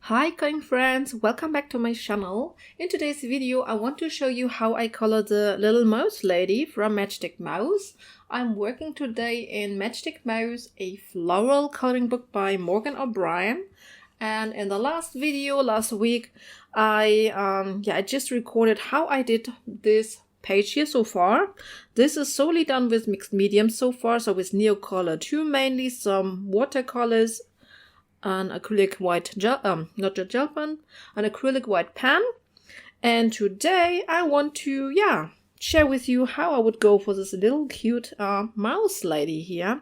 Hi coloring friends, welcome back to my channel. In today's video I want to show you how I color the little mouse lady from Matchstick Mouse. I'm working today in Matchstick Mouse, a floral coloring book by Morgan O'Brien. And in the last video last week I just recorded how I did this page here so far. This is solely done with mixed mediums so far, so with Neocolor2 mainly, some watercolors, an acrylic white gel, not a gel pen, an acrylic white pen. And today I want to, share with you how I would go for this little cute mouse lady here.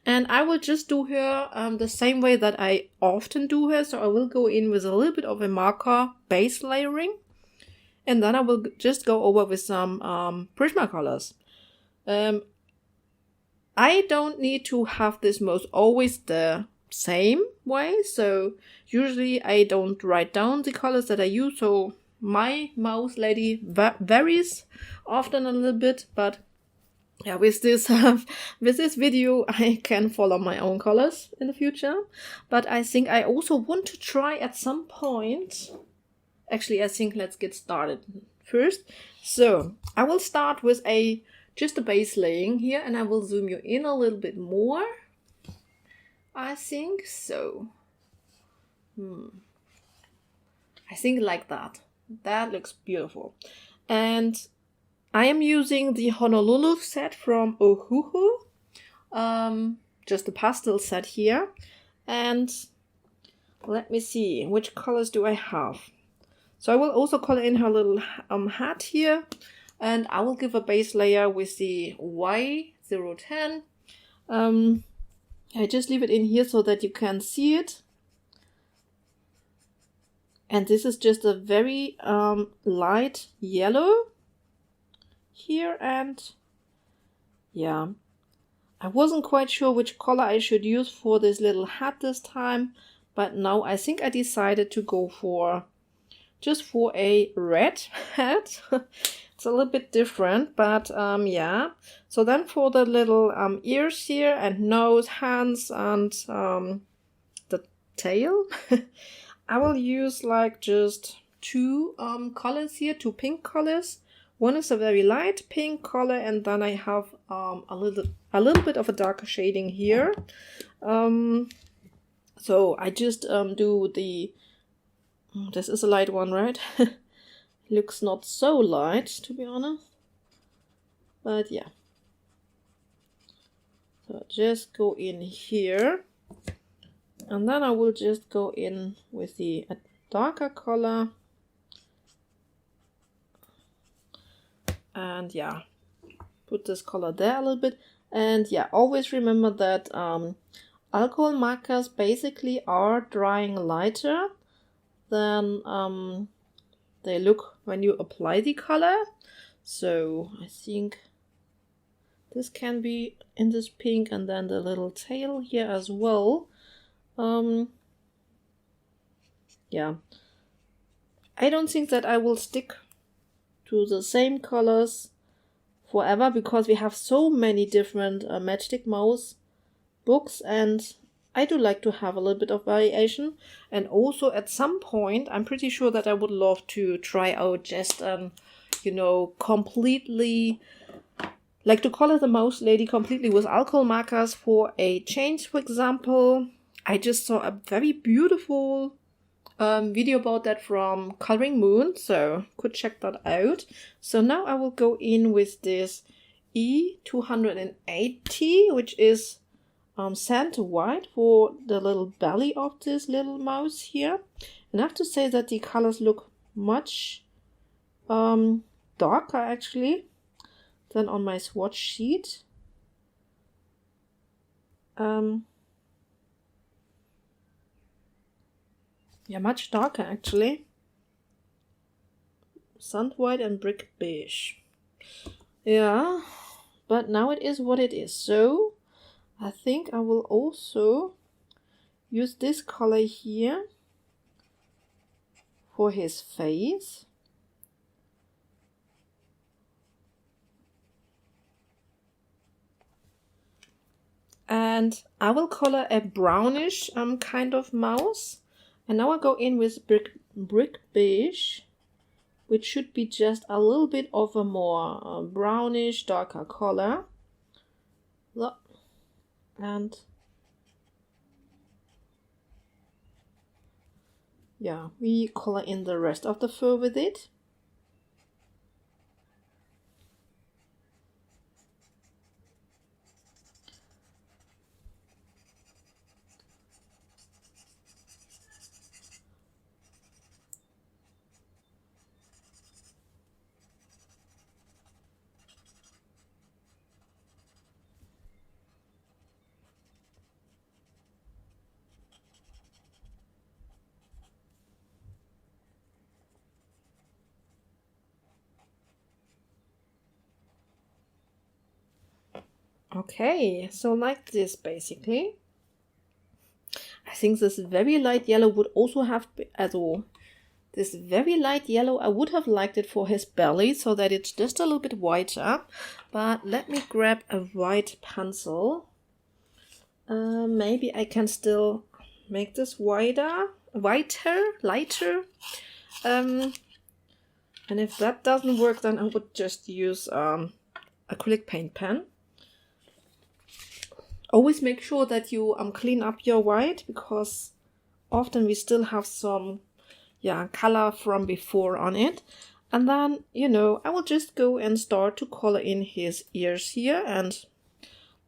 And I will just do her the same way that I often do her. So I will go in with a little bit of a marker base layering. And then I will just go over with some Prismacolors. I don't need to have this mouse always the same way, so usually I don't write down the colors that I use, so my mouse lady varies often a little bit, but yeah, with this video I can follow my own colors in the future. But I think I also want to try at some point. Actually, I think let's get started first. So I will start with just a base laying here, and I will zoom you in a little bit more. I think so. I think like that. That looks beautiful. And I am using the Honolulu set from Ohuhu. Just the pastel set here. And let me see, which colors do I have? So I will also color in her little hat here. And I will give a base layer with the Y010. I just leave it in here so that you can see it. And this is just a very light yellow here. And yeah, I wasn't quite sure which color I should use for this little hat this time. But now I think I decided to go for a red hat. It's a little bit different, but yeah. So then for the little ears here and nose, hands, and the tail, I will use like just two colors here, two pink colors. One is a very light pink color, and then I have a little bit of a darker shading here. So I just do the. This is a light one, right? Looks not so light, to be honest. But yeah. So just go in here. And then I will just go in with the darker color. And yeah, put this color there a little bit. And yeah, always remember that alcohol markers basically are drying lighter than they look when you apply the color. So I think this can be in this pink, and then the little tail here as well. Yeah, I don't think that I will stick to the same colors forever, because we have so many different Matchstick Mouse books, and I do like to have a little bit of variation. And also at some point, I'm pretty sure that I would love to try out just, completely, like to color the mouse lady completely with alcohol markers for a change, for example. I just saw a very beautiful video about that from Coloring Moon, so could check that out. So now I will go in with this Y010 which is sand white for the little belly of this little mouse here. And I have to say that the colors look much darker actually than on my swatch sheet. Yeah, much darker actually. Sand white and brick beige. Yeah, but now it is what it is. So I think I will also use this color here for his face. And I will color a brownish kind of mouse. And now I go in with brick beige, which should be just a little bit of a more brownish, darker color. And yeah, we color in the rest of the fur with it. Okay, so like this basically. I think this very light yellow would also have, this very light yellow, I would have liked it for his belly so that it's just a little bit whiter. But let me grab a white pencil. Maybe I can still make this lighter. And if that doesn't work, then I would just use acrylic paint pen. Always make sure that you clean up your white, because often we still have some color from before on it. And then, you know, I will just go and start to color in his ears here and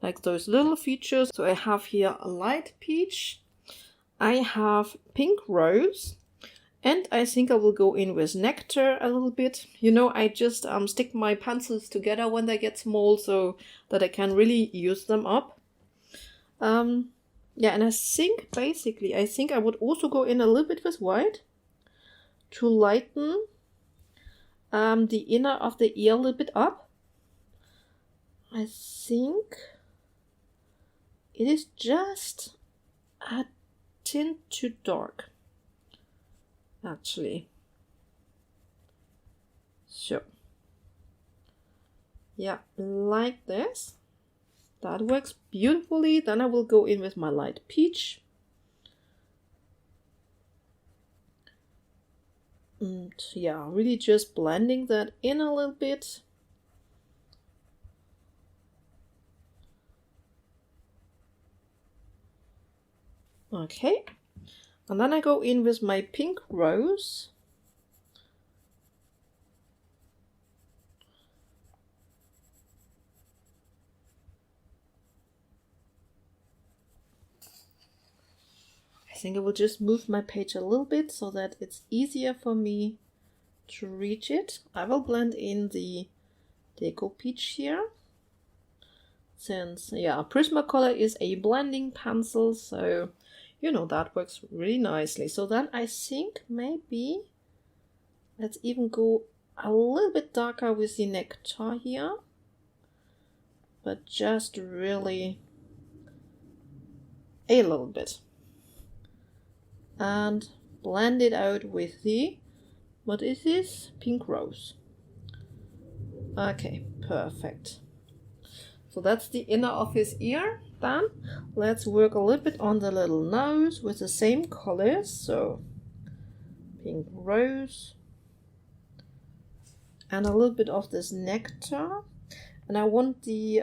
like those little features. So I have here a light peach, I have pink rose, and I think I will go in with nectar a little bit. You know, I just stick my pencils together when they get small so that I can really use them up. Yeah, and I think basically, I think I would also go in a little bit with white to lighten the inner of the ear a little bit up. I think it is just a tint too dark, actually. So, yeah, like this. That works beautifully. Then I will go in with my light peach. And yeah, really just blending that in a little bit. Okay. And then I go in with my pink rose. I think I will just move my page a little bit so that it's easier for me to reach it. I will blend in the Deco peach here. Since, yeah, Prismacolor is a blending pencil, so, you know, that works really nicely. So then I think maybe let's even go a little bit darker with the nectar here. But just really a little bit. And blend it out with the, what is this? Pink rose. Okay, perfect. So that's the inner of his ear. Then let's work a little bit on the little nose with the same colors. So pink rose and a little bit of this nectar. And I want the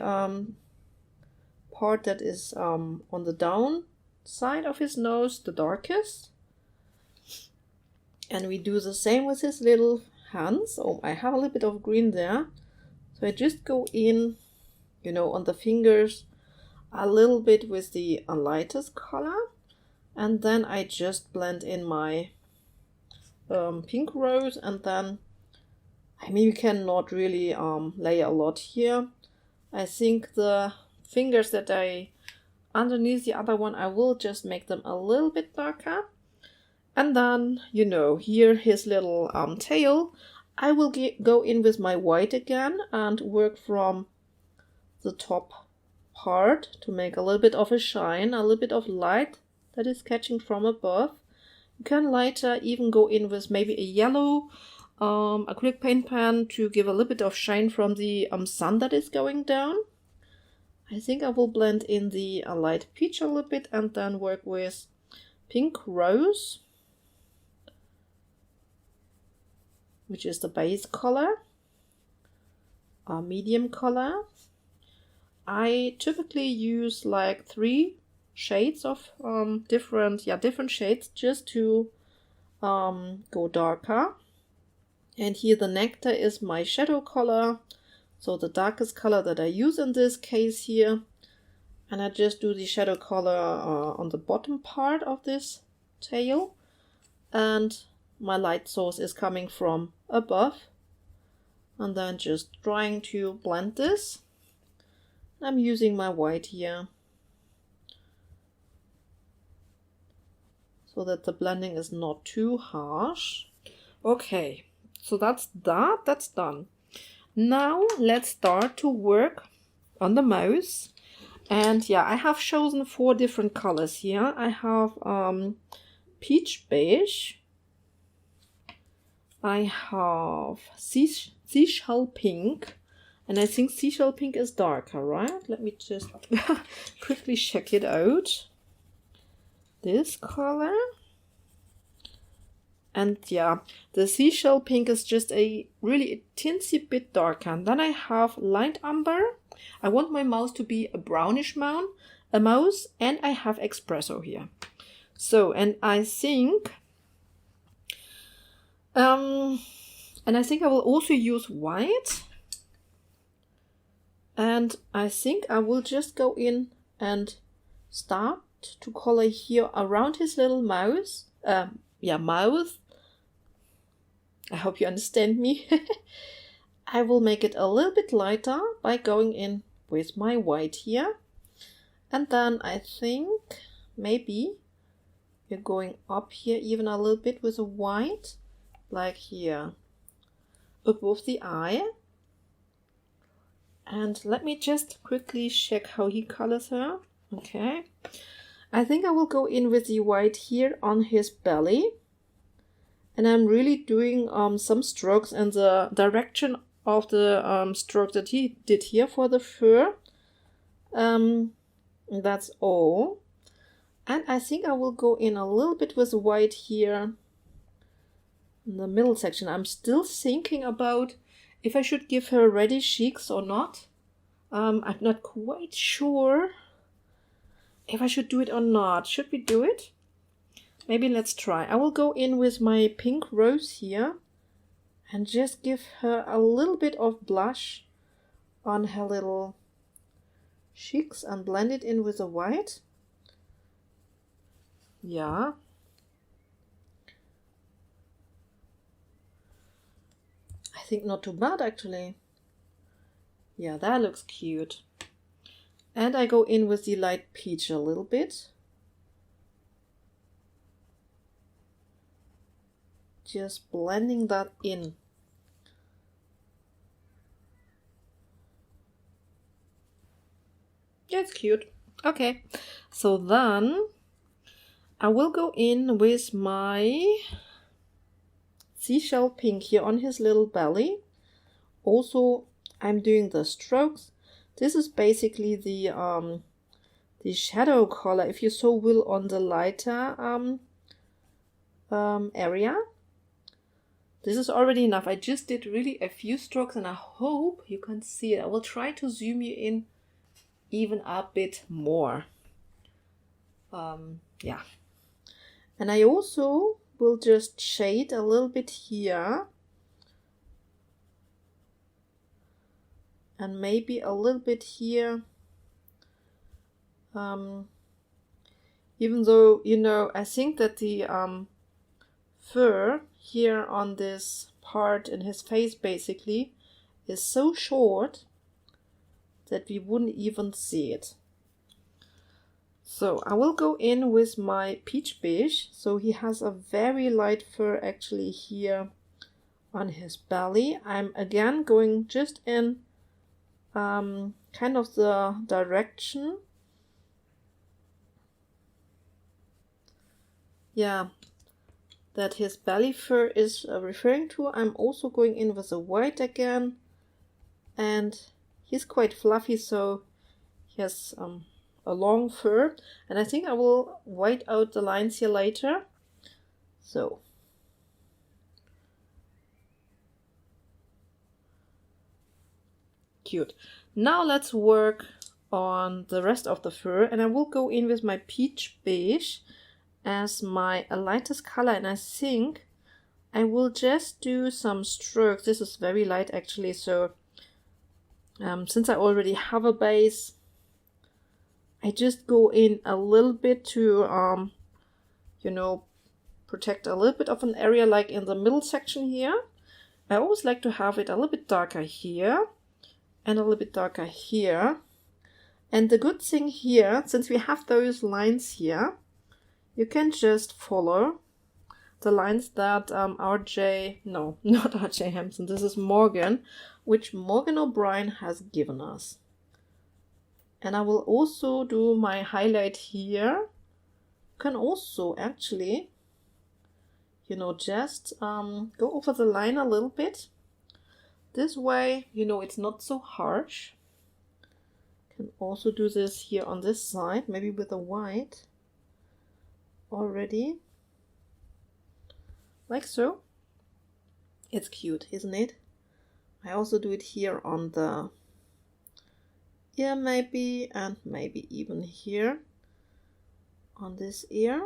part that is on the down side of his nose the darkest. And we do the same with his little hands. Oh, I have a little bit of green there. So I just go in, you know, on the fingers a little bit with the lightest color. And then I just blend in my pink rose. And then, I mean, you cannot really lay a lot here. I think the fingers that I underneath the other one, I will just make them a little bit darker. And then, you know, here his little tail. I will go in with my white again and work from the top part to make a little bit of a shine, a little bit of light that is catching from above. You can later even go in with maybe a yellow acrylic paint pen to give a little bit of shine from the sun that is going down. I think I will blend in the light peach a little bit and then work with pink rose. which is the base color, a medium color. I typically use like 3 shades of different shades just to go darker. And here the Nectar is my shadow color, so the darkest color that I use in this case here. And I just do the shadow color on the bottom part of this tail. And my light source is coming from above. And then just trying to blend this. I'm using my white here, so that the blending is not too harsh. Okay, so that's done. Now let's start to work on the mouse. And yeah, I have chosen 4 different colors here. I have peach beige, I have seashell pink, and I think seashell pink is darker, right? Let me just quickly check it out. This color. And yeah, the seashell pink is just a teensy bit darker. And then I have light umber. I want my mouse to be a brownish mouse, and I have espresso here. So, and I think I will also use white. And I think I will just go in and start to color here around his little mouth. Mouth. I hope you understand me. I will make it a little bit lighter by going in with my white here. And then I think maybe we're going up here even a little bit with a white, like here, above the eye. And let me just quickly check how he colors her. Okay. I think I will go in with the white here on his belly. And I'm really doing some strokes in the direction of the stroke that he did here for the fur. That's all. And I think I will go in a little bit with white here in the middle section. I'm still thinking about if I should give her reddish cheeks or not. I'm not quite sure if I should do it or not. Should we do it? Maybe let's try. I will go in with my pink rose here and just give her a little bit of blush on her little cheeks and blend it in with the white. Yeah. I think not too bad actually. Yeah, that looks cute. And I go in with the light peach a little bit. Just blending that in. Yeah, it's cute. Okay, so then I will go in with my seashell pink here on his little belly. Also, I'm doing the strokes. This is basically the shadow color, if you so will, on the lighter area. This is already enough. I just did really a few strokes and I hope you can see it. I will try to zoom you in even a bit more. Yeah. And I also will just shade a little bit here. And maybe a little bit here. Even though, you know, I think that the fur here on this part in his face basically is so short that we wouldn't even see it. So I will go in with my peach beige. So he has a very light fur actually here on his belly. I'm again going just in kind of the direction. Yeah, that his belly fur is referring to. I'm also going in with the white again, and he's quite fluffy, so he has a long fur, and I think I will white out the lines here later. So Cute. Now let's work on the rest of the fur, and I will go in with my peach beige as my lightest color, and I think I will just do some strokes. This is very light actually, so since I already have a base, I just go in a little bit to you know, protect a little bit of an area, like in the middle section here. I always like to have it a little bit darker here and a little bit darker here. And the good thing here, since we have those lines here, you can just follow the lines that no, not RJ Hampson, this is Morgan, which Morgan O'Brien has given us. And I will also do my highlight here. You can also actually, you know, just go over the line a little bit. This way, you know, it's not so harsh. Can also do this here on this side, maybe with a white already, like so. It's cute, isn't it? I also do it here on the ear maybe, and maybe even here on this ear.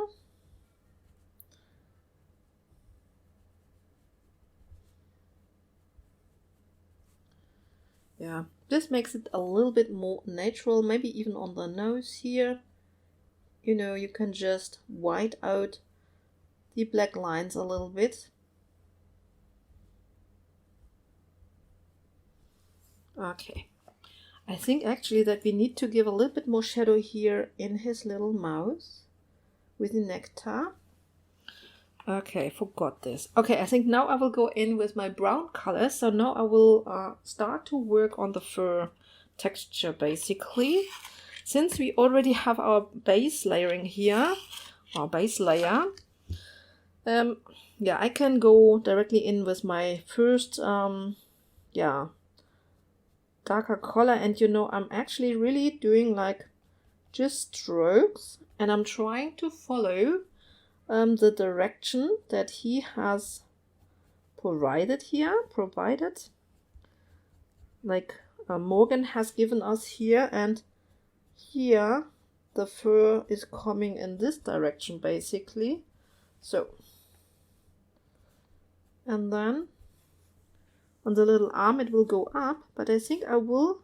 Yeah, this makes it a little bit more natural, maybe even on the nose here. You know, you can just white out the black lines a little bit. Okay, I think actually that we need to give a little bit more shadow here in his little mouth with the nectar. Okay, forgot this. Okay, I think now I will go in with my brown color. So now I will start to work on the fur texture basically. Since we already have our base layering here, our base layer, yeah, I can go directly in with my first, yeah, darker color. And you know, I'm actually really doing like just strokes, and I'm trying to follow the direction that he has provided here, like Morgan has given us here, and here the fur is coming in this direction basically. So, and then on the little arm it will go up, but I think I will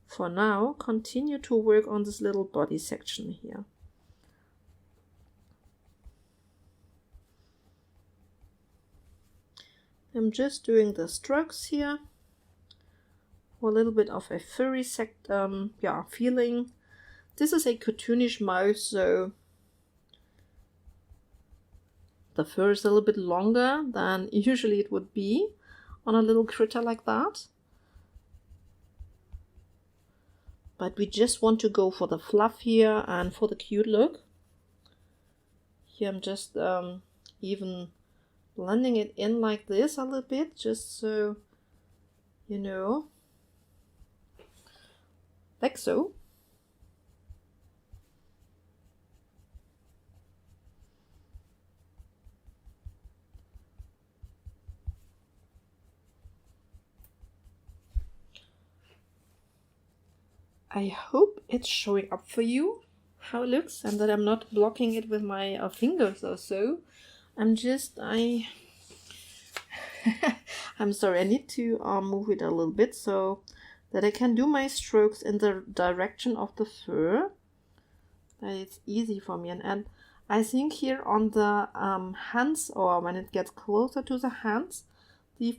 for now continue to work on this little body section here. I'm just doing the strokes here for a little bit of a furry yeah, feeling. This is a cartoonish mouse, so the fur is a little bit longer than usually it would be on a little critter like that. But we just want to go for the fluff here and for the cute look. Here I'm just even blending it in like this a little bit, just so you know, like so. I hope it's showing up for you how it looks, and that I'm not blocking it with my fingers or so. I'm sorry, I need to move it a little bit so that I can do my strokes in the direction of the fur. That it's easy for me. And I think here on the hands, or when it gets closer to the hands, the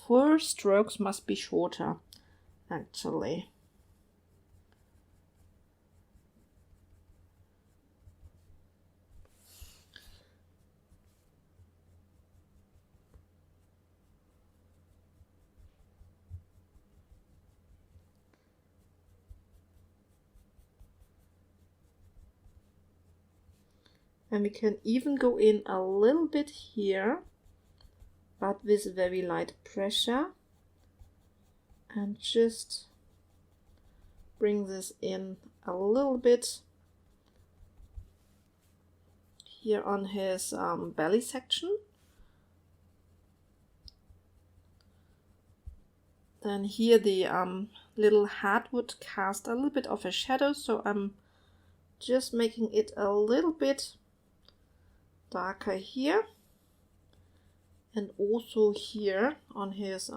fur strokes must be shorter, actually. And we can even go in a little bit here, but with very light pressure, and just bring this in a little bit here on his belly section. Then here the little hat would cast a little bit of a shadow, so I'm just making it a little bit darker here. And also here on his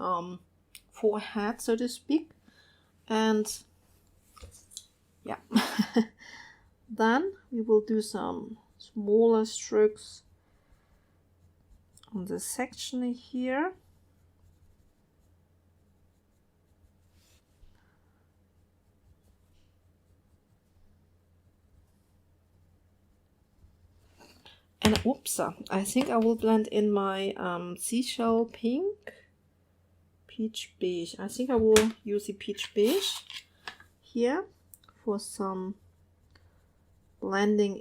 forehead, so to speak. And yeah, then we will do some smaller strokes on this section here. And oops, I think I will blend in my Seashell pink, peach beige. I think I will use the peach beige here for some blending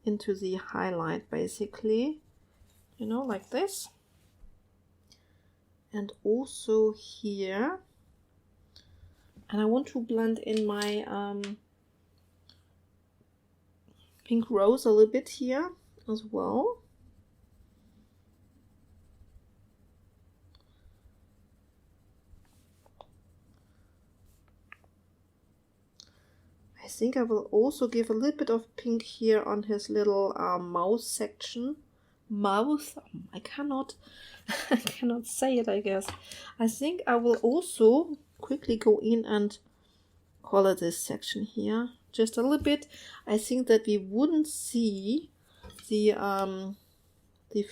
into the highlight, basically, you know, like this. And also here, and I want to blend in my pink rose a little bit here as well. I think I will also give a little bit of pink here on his little mouth section. Mouth? I cannot say it, I guess. I think I will also quickly go in and color this section here just a little bit. I think that we wouldn't see the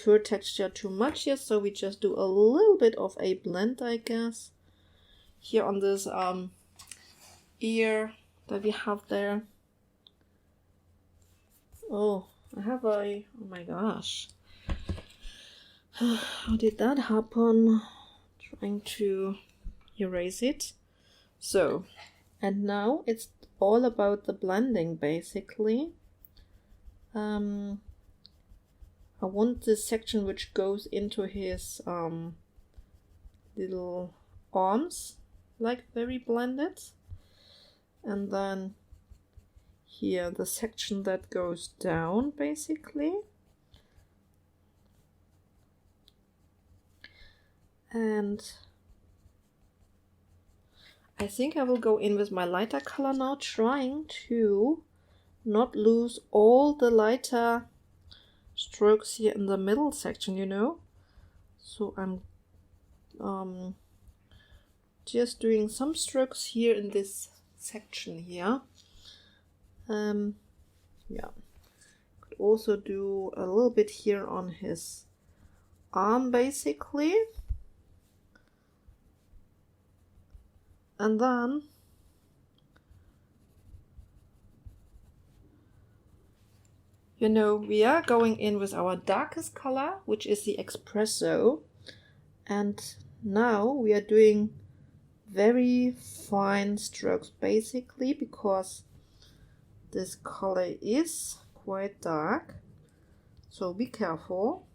fur texture too much here, so we just do a little bit of a blend, I guess, here on this ear that we have there. Oh, I have a, oh my gosh, how did that happen? Trying to erase it. So, and now it's all about the blending, basically. I want this section which goes into his little arms, like very blended. And then here the section that goes down, basically. And I think I will go in with my lighter color now, trying to not lose all the lighter strokes here in the middle section, you know. So I'm just doing some strokes here in this section here. Yeah, could also do a little bit here on his arm, basically. And then you know, we are going in with our darkest color, which is the Espresso. And now we are doing very fine strokes, basically, because this color is quite dark. So be careful.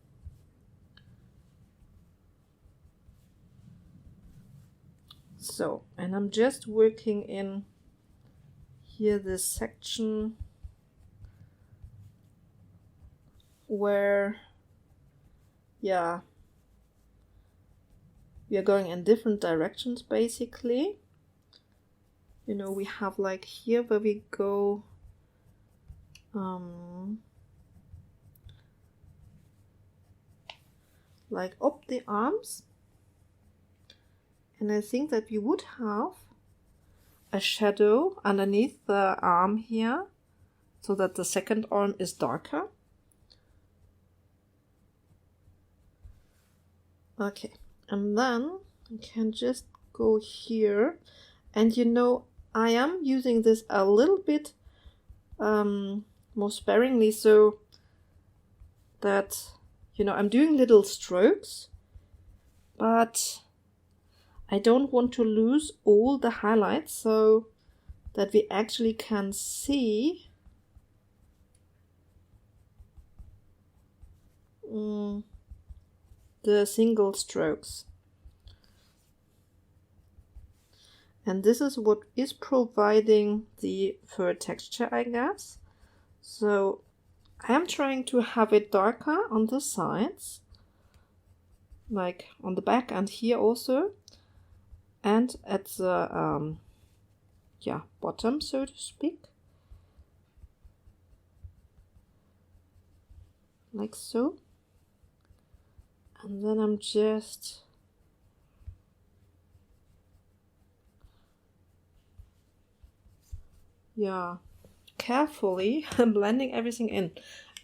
So, and I'm just working in here this section where, yeah, we are going in different directions, basically. You know, we have like here where we go like up the arms, and I think that we would have a shadow underneath the arm here, so that the second arm is darker. Okay, and then I can just go here, and you know, I am using this a little bit more sparingly, so that, you know, I'm doing little strokes, but I don't want to lose all the highlights, so that we actually can see the single strokes. And this is what is providing the fur texture, I guess. So I am trying to have it darker on the sides, like on the back and here also. and at the yeah, bottom, so to speak, like so. And then I'm just carefully blending everything in.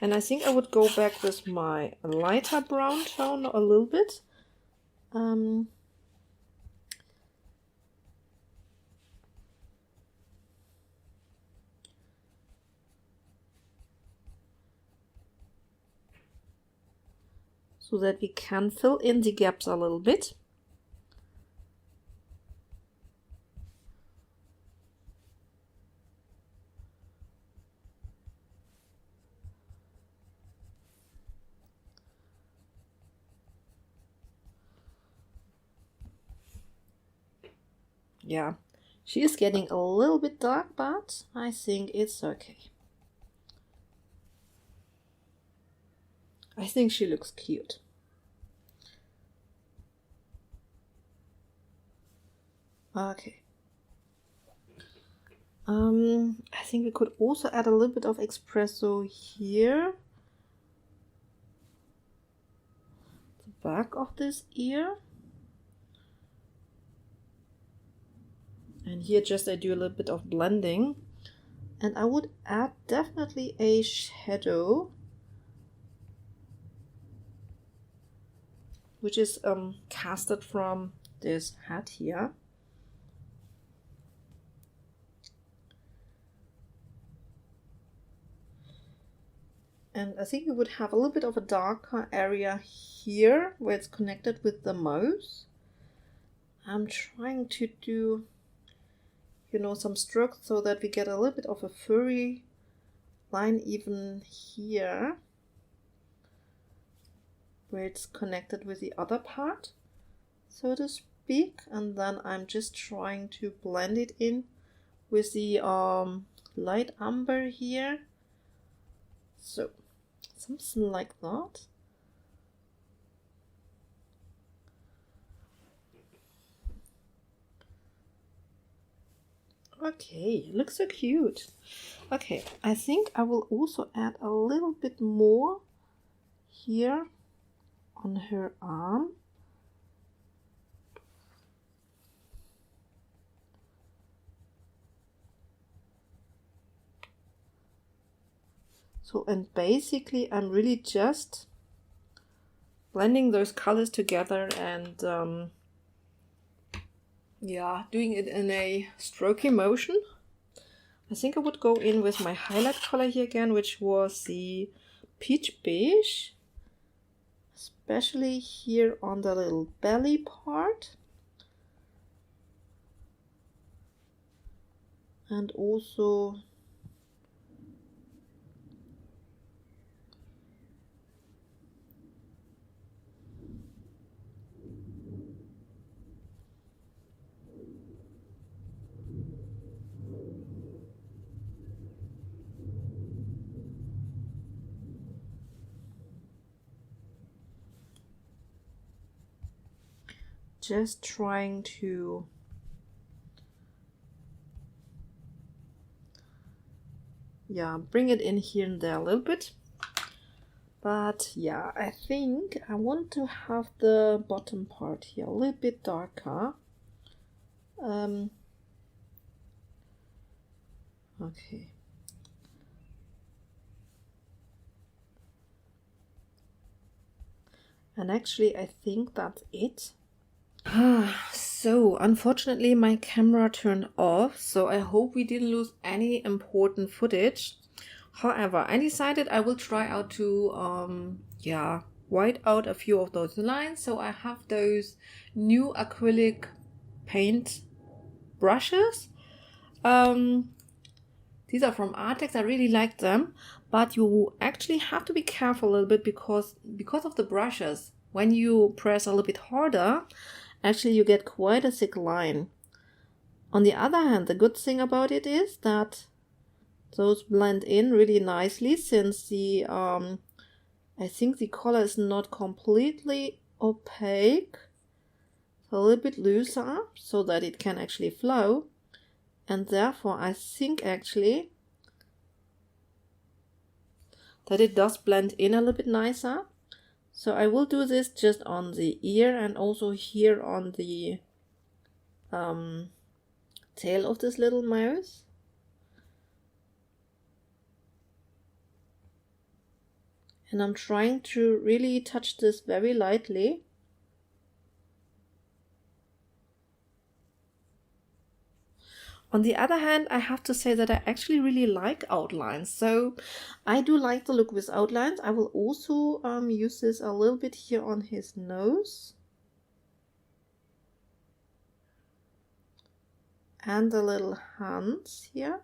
And I think I would go back with my lighter brown tone a little bit. So that we can fill in the gaps a little bit. Yeah, she is getting a little bit dark, but I think it's okay. I think she looks cute. Okay. I think we could also add a little bit of espresso here. The back of this ear. And here just I do a little bit of blending. And I would add definitely a shadow, which is casted from this hat here. And I think we would have a little bit of a darker area here where it's connected with the mouse. I'm trying to do, you know, some strokes so that we get a little bit of a furry line even here where it's connected with the other part, so to speak. And then I'm just trying to blend it in with the light umber here. So something like that. Okay, looks so cute. Okay, I think I will also add a little bit more here on her arm. So, and basically I'm really just blending those colors together and yeah, doing it in a strokey motion. I think I would go in with my highlight color here again, which was the peach beige, especially here on the little belly part. And also just trying to bring it in here and there a little bit. But yeah, I think I want to have the bottom part here a little bit darker. Okay. And actually I think that's it. So unfortunately my camera turned off, so I hope we didn't lose any important footage. However, I decided I will try out to white out a few of those lines. So I have those new acrylic paint brushes. These are from Arrtx. I really like them, but you actually have to be careful a little bit because of the brushes. When you press a little bit harder, actually you get quite a thick line. On the other hand, the good thing about it is that those blend in really nicely, since the I think the color is not completely opaque. a little bit looser so that it can actually flow, and therefore I think actually that it does blend in a little bit nicer. So I will do this just on the ear and also here on the tail of this little mouse. And I'm trying to really touch this very lightly. On the other hand, I have to say that I actually really like outlines. So I do like the look with outlines. I will also use this a little bit here on his nose. And the little hands here.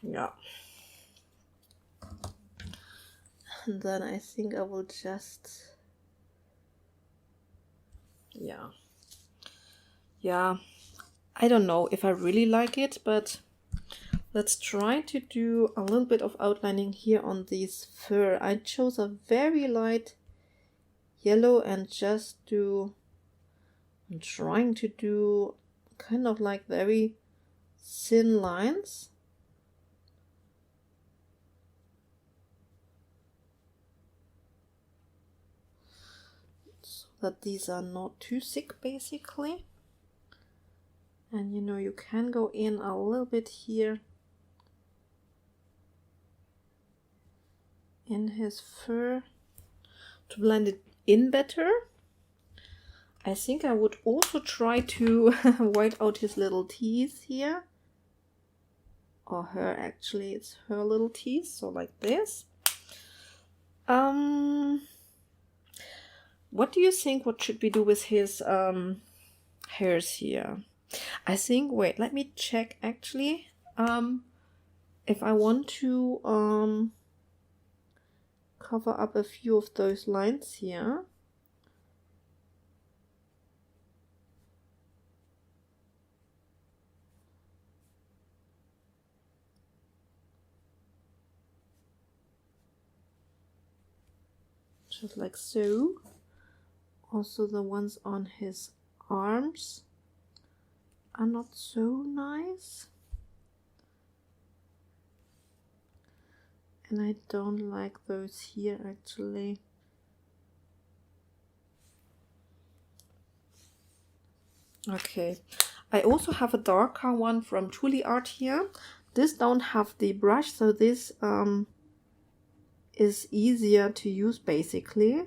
Yeah. And then I think I will just, yeah, I don't know if I really like it, but let's try to do a little bit of outlining here on this fur. I chose a very light yellow and just I'm trying to do kind of like very thin lines. That these are not too thick basically. And you know, you can go in a little bit here in his fur to blend it in better. I think I would also try to white out his little teeth here. Or her, actually, it's her little teeth, so like this. What do you think what should we do with his hairs here? I think, wait, let me check actually if I want to cover up a few of those lines here. Just like so. Also the ones on his arms are not so nice. And I don't like those here actually. Okay, I also have a darker one from Tooli Art here. This don't have the brush, so this is easier to use basically.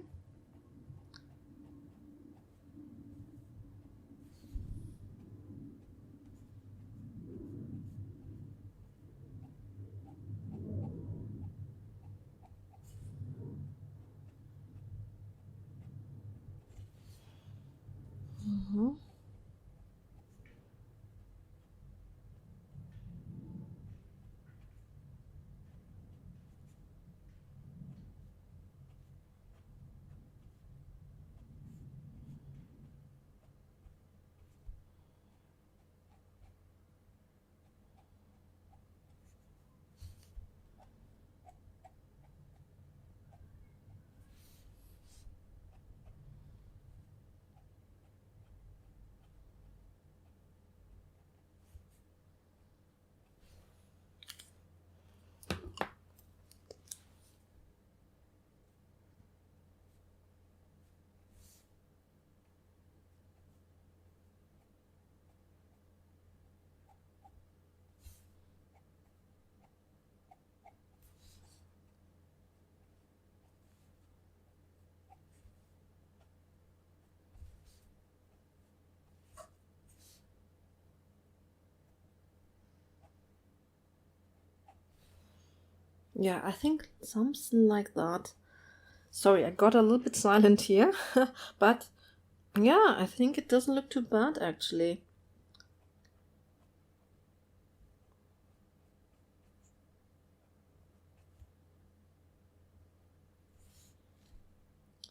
Yeah, I think something like that. Sorry, I got a little bit silent here, but yeah, I think it doesn't look too bad actually.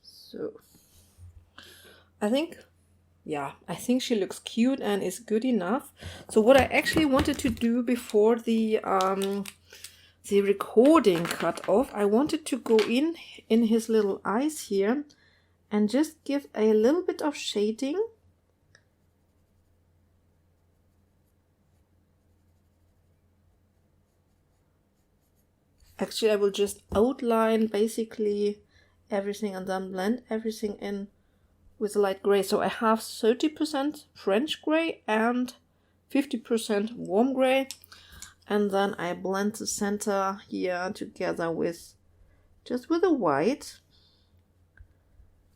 So, I think, yeah, I think she looks cute and is good enough. So what I actually wanted to do before the the recording cut off, I wanted to go in his little eyes here and just give a little bit of shading. Actually, I will just outline basically everything and then blend everything in with light gray. So I have 30% French gray and 50% warm gray. And then I blend the center here together with just with a white,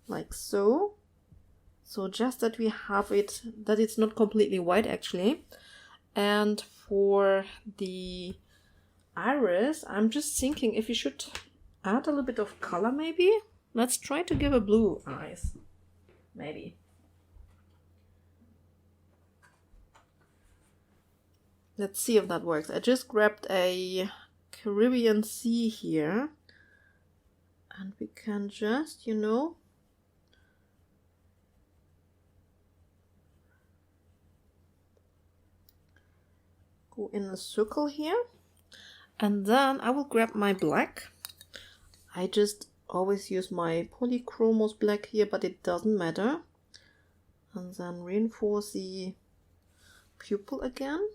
like so. So just that we have it, that it's not completely white actually. And for the iris, I'm just thinking if we should add a little bit of color maybe. Let's try to give a blue eyes, maybe. Let's see if that works. I just grabbed a Caribbean Sea here. And we can just, you know, go in a circle here. And then I will grab my black. I just always use my Polychromos black here, but it doesn't matter. And then reinforce the pupil again.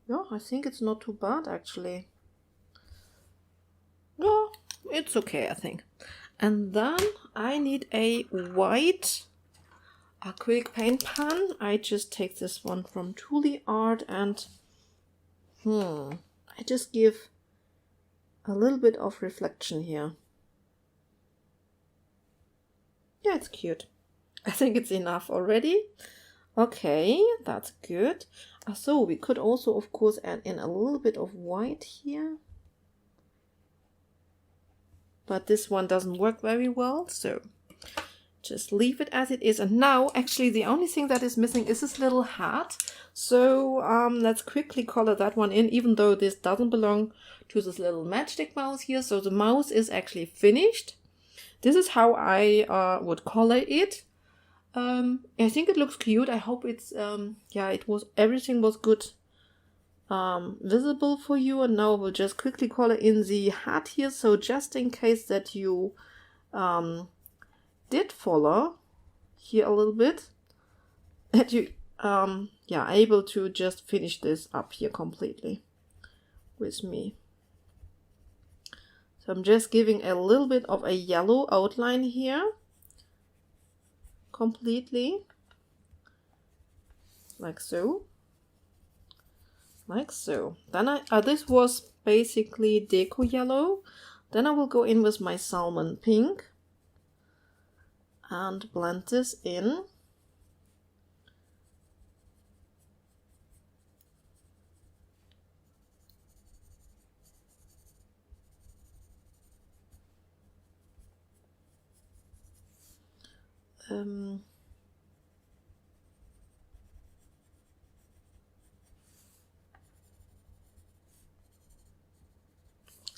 Yeah, I think it's not too bad actually. No, it's okay, I think. And then I need a white acrylic paint pan. I just take this one from Tooli Art and I just give a little bit of reflection here. Yeah, it's cute. I think it's enough already. Okay, that's good. So we could also, of course, add in a little bit of white here. But this one doesn't work very well, so just leave it as it is. And now, actually, the only thing that is missing is this little hat. So let's quickly color that one in, even though this doesn't belong to this little Matchstick mouse here. So the mouse is actually finished. This is how I would color it. I think it looks cute. I hope it's yeah, everything was good visible for you. And now we'll just quickly color in the hat here. So just in case that you did follow here a little bit, that you yeah, able to just finish this up here completely with me. So I'm just giving a little bit of a yellow outline here. Completely, like so, like so. Then this was basically Deco yellow. Then I will go in with my salmon pink and blend this in.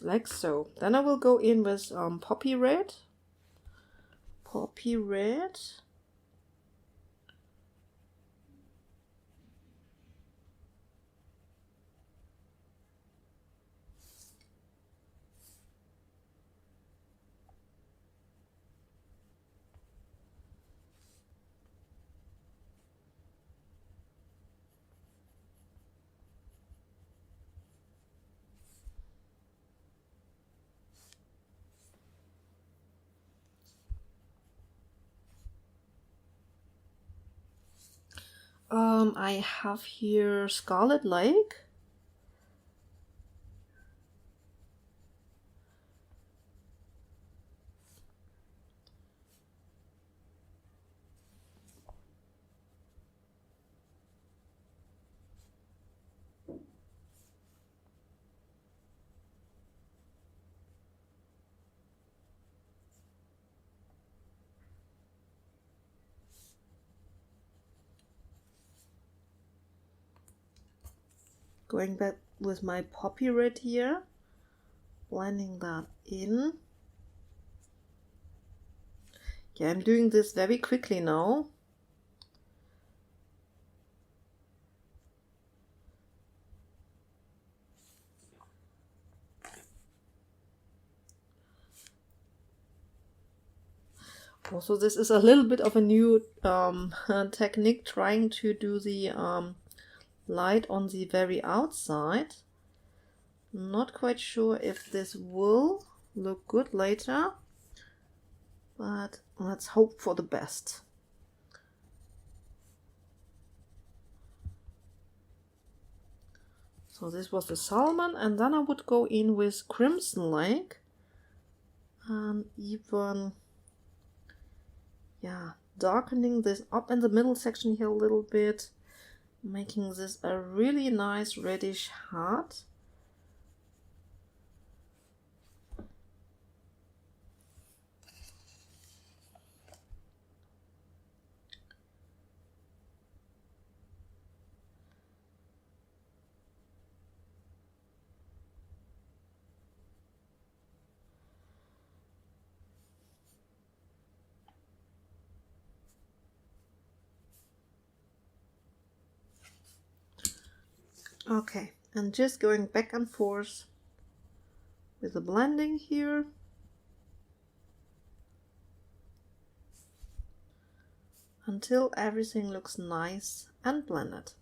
Like so. Then I will go in with Poppy Red. Poppy Red. I have here Scarlet Lake. Going back with my Poppy Red here, blending that in. Yeah, I'm doing this very quickly now. Also, this is a little bit of a new technique, trying to do the light on the very outside. Not quite sure if this will look good later, but let's hope for the best. So this was the Salmon, and then I would go in with Crimson Lake and even, yeah, darkening this up in the middle section here a little bit, making this a really nice reddish heart. Okay, and just going back and forth with the blending here. Until everything looks nice and blended.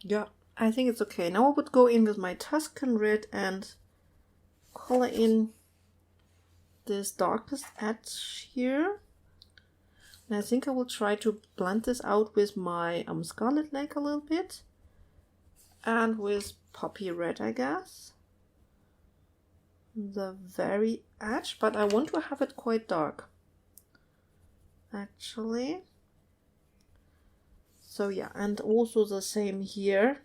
Yeah, I think it's okay. Now I would go in with my Tuscan Red and color in this darkest edge here. And I think I will try to blend this out with my Scarlet Lake a little bit. And with Poppy Red, I guess. The very edge, but I want to have it quite dark, actually. So yeah, and also the same here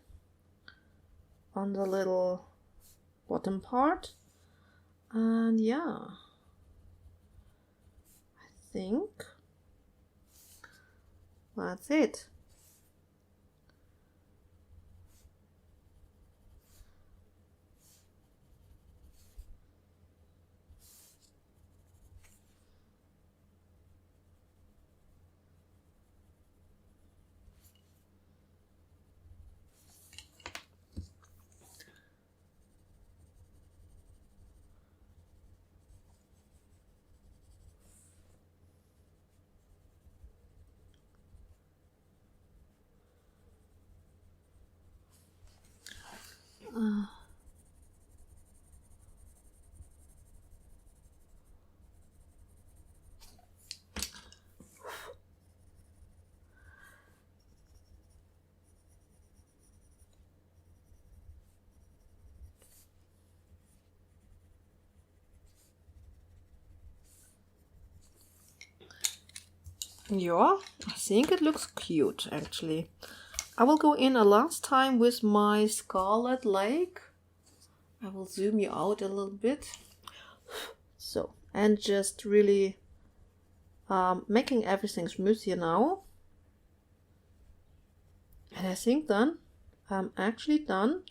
on the little bottom part. And yeah, I think that's it. Yeah, I think it looks cute actually. I will go in a last time with my Scarlet Lake. I will zoom you out a little bit. So, and just really making everything smooth here now. And I think then I'm actually done.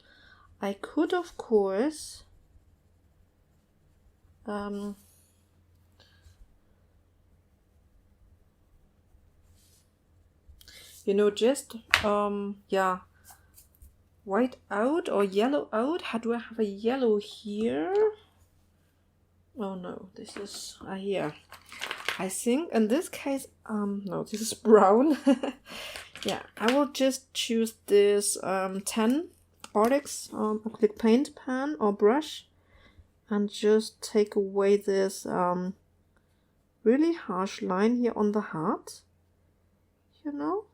I could, of course, you know, just yeah, white out or yellow out. How do I have a yellow here? Oh no, this is here. I think in this case, no, this is brown. Yeah, I will just choose this 10 Arrtx acrylic paint pen or brush and just take away this really harsh line here on the heart, you know.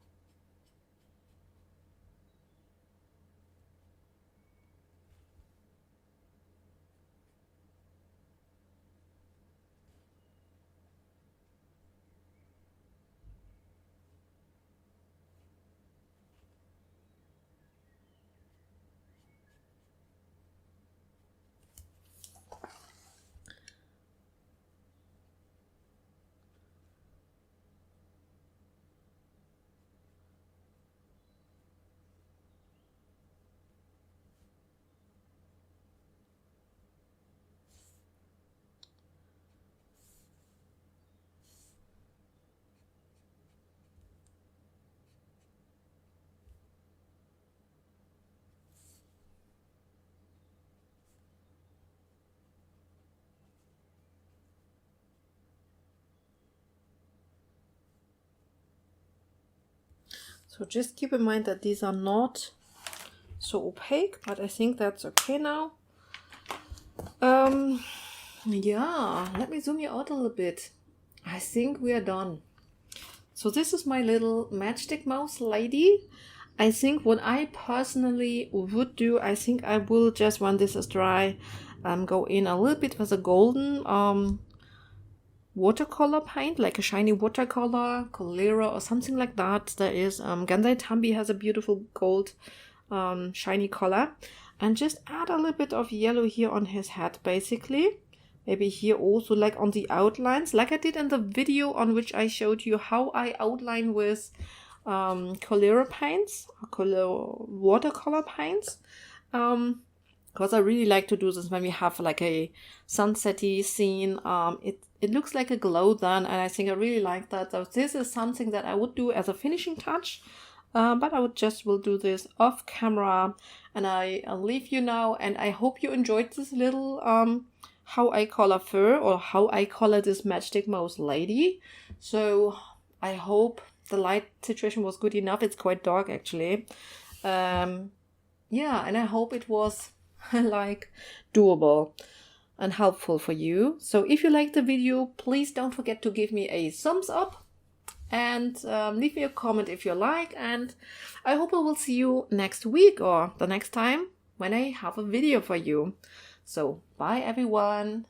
So just keep in mind that these are not so opaque, but I think that's okay now. Yeah, let me zoom you out a little bit. I think we are done. So this is my little Matchstick Mouse Lady. I think what I personally would do, I think I will just, when this is dry, go in a little bit with a golden watercolor paint, like a shiny watercolor, Colera or something like that. There is Gansai Tambi has a beautiful gold shiny color, and just add a little bit of yellow here on his head, basically. Maybe here also, like on the outlines, like I did in the video on which I showed you how I outline with Colera paints, or watercolor paints. Because I really like to do this when we have like a sunsetty scene. It looks like a glow then, and I think I really like that. So this is something that I would do as a finishing touch. But I will do this off camera, and I'll leave you now. And I hope you enjoyed this little how I color fur, or how I color this Matchstick Mouse Lady. So I hope the light situation was good enough. It's quite dark actually. Yeah, and I hope it was like doable and helpful for you. So if you liked the video, please don't forget to give me a thumbs up, and leave me a comment if you like, and I hope I will see you next week or the next time when I have a video for you. So bye everyone.